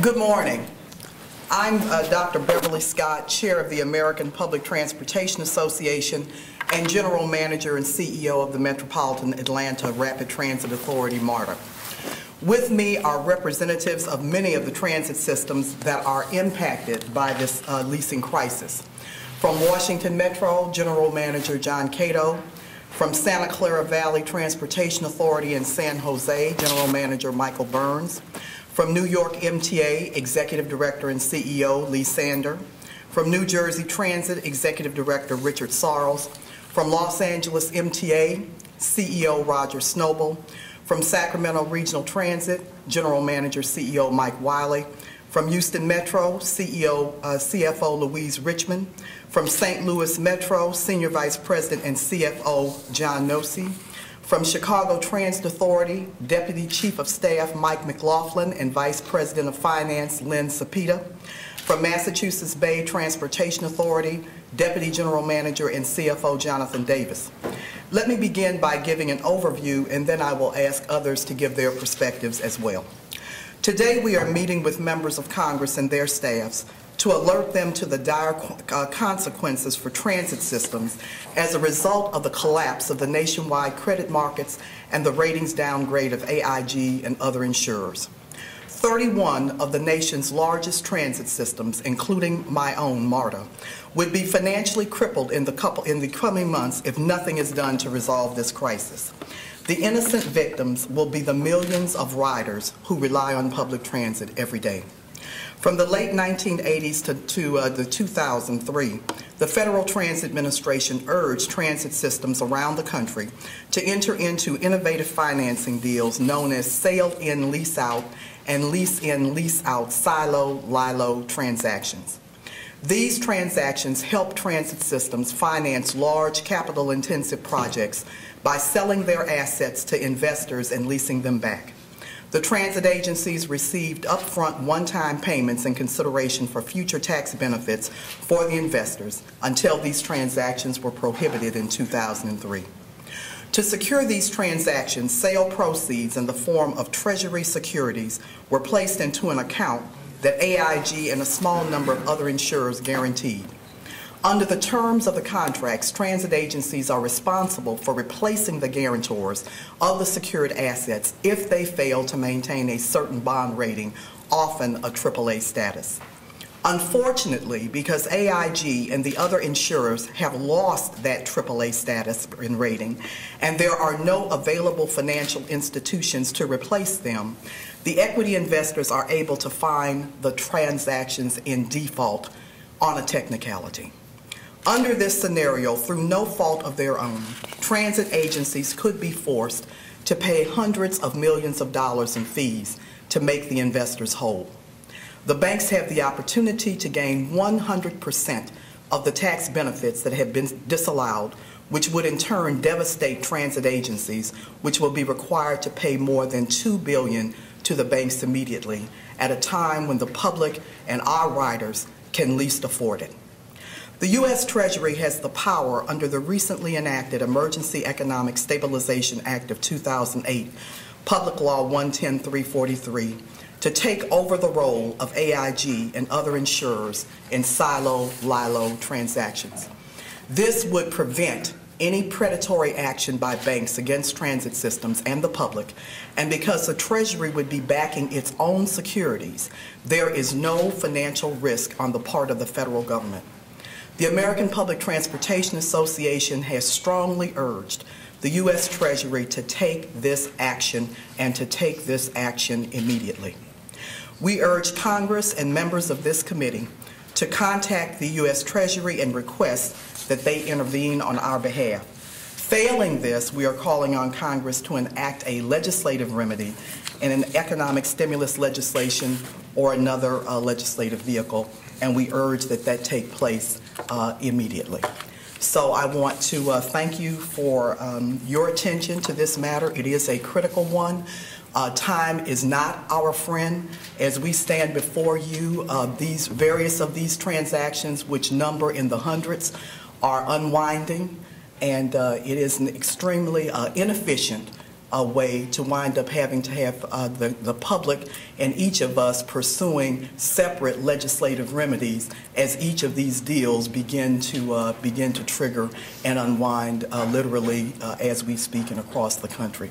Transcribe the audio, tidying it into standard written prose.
Good morning. I'm Dr. Beverly Scott, Chair of the American Public Transportation Association and General Manager and CEO of the Metropolitan Atlanta Rapid Transit Authority, MARTA. With me are representatives of many of the transit systems that are impacted by this leasing crisis. From Washington Metro, General Manager John Cato. From Santa Clara Valley Transportation Authority in San Jose, General Manager Michael Burns. From New York MTA, Executive Director and CEO Lee Sander. From New Jersey Transit, Executive Director Richard Sarles. From Los Angeles MTA, CEO Roger Snobel. From Sacramento Regional Transit, General Manager CEO Mike Wiley. From Houston Metro, CFO Louise Richmond. From St. Louis Metro, Senior Vice President and CFO John Nosey. From Chicago Transit Authority, Deputy Chief of Staff Mike McLaughlin and Vice President of Finance Lynn Sapita. From Massachusetts Bay Transportation Authority, Deputy General Manager and CFO Jonathan Davis. Let me begin by giving an overview, and then I will ask others to give their perspectives as well. Today we are meeting with members of Congress and their staffs to alert them to the dire consequences for transit systems as a result of the collapse of the nationwide credit markets and the ratings downgrade of AIG and other insurers. 31 of the nation's largest transit systems, including my own, MARTA, would be financially crippled in the coming months if nothing is done to resolve this crisis. The innocent victims will be the millions of riders who rely on public transit every day. From the late 1980s to 2003, the Federal Transit Administration urged transit systems around the country to enter into innovative financing deals known as sale-in, lease-out, and lease-in, lease-out silo-lilo transactions. These transactions help transit systems finance large capital-intensive projects by selling their assets to investors and leasing them back. The transit agencies received upfront one-time payments in consideration for future tax benefits for the investors until these transactions were prohibited in 2003. To secure these transactions, sale proceeds in the form of Treasury securities were placed into an account that AIG and a small number of other insurers guaranteed. Under the terms of the contracts, transit agencies are responsible for replacing the guarantors of the secured assets if they fail to maintain a certain bond rating, often a AAA status. Unfortunately, because AIG and the other insurers have lost that AAA status and rating, and there are no available financial institutions to replace them, the equity investors are able to find the transactions in default on a technicality. Under this scenario, through no fault of their own, transit agencies could be forced to pay hundreds of millions of dollars in fees to make the investors whole. The banks have the opportunity to gain 100% of the tax benefits that have been disallowed, which would in turn devastate transit agencies, which will be required to pay more than $2 billion to the banks immediately at a time when the public and our riders can least afford it. The U.S. Treasury has the power under the recently enacted Emergency Economic Stabilization Act of 2008, Public Law 110-343, to take over the role of AIG and other insurers in silo-lilo transactions. This would prevent any predatory action by banks against transit systems and the public, and because the Treasury would be backing its own securities, there is no financial risk on the part of the federal government. The American Public Transportation Association has strongly urged the U.S. Treasury to take this action and to take this action immediately. We urge Congress and members of this committee to contact the U.S. Treasury and request that they intervene on our behalf. Failing this, we are calling on Congress to enact a legislative remedy in an economic stimulus legislation or another legislative vehicle, and we urge that that take place immediately. So I want to thank you for your attention to this matter. It is a critical one. Time is not our friend. As we stand before you, various of these transactions, which number in the hundreds, are unwinding, and it is an extremely inefficient way to wind up having to have the public and each of us pursuing separate legislative remedies as each of these deals begin to trigger and unwind literally as we speak and across the country.